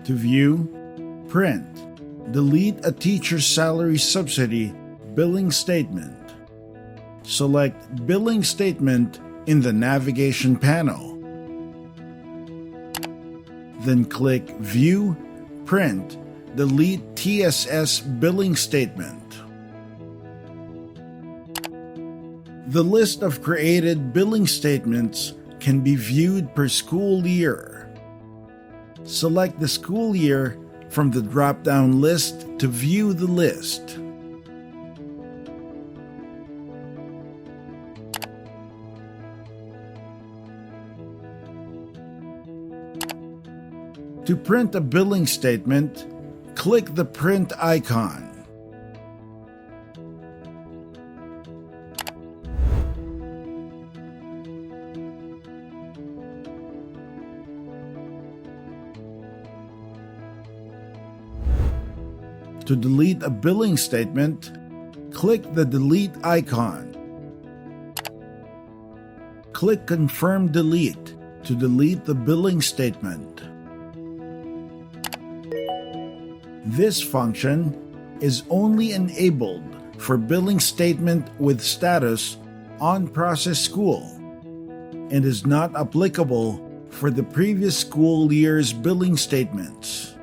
To view, print, delete a teacher's salary subsidy billing statement. Select Billing Statement in the navigation panel. Then click View, Print, Delete TSS Billing Statement. The list of created billing statements can be viewed per school year. Select the school year from the drop-down list to view the list. To print a billing statement, click the print icon. To delete a billing statement, click the delete icon. Click Confirm Delete to delete the billing statement. This function is only enabled for billing statement with status on process school and is not applicable for the previous school year's billing statements.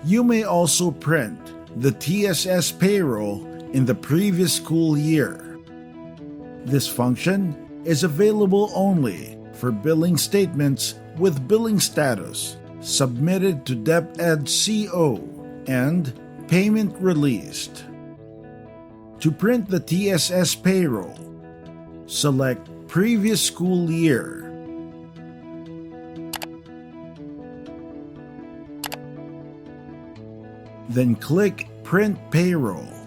You may also print the Tss Payroll in the previous school year. This function is available only for billing statements with billing status submitted to DepEd CO and payment released. To print the Tss Payroll, select Previous School Year. Then click Print Payroll.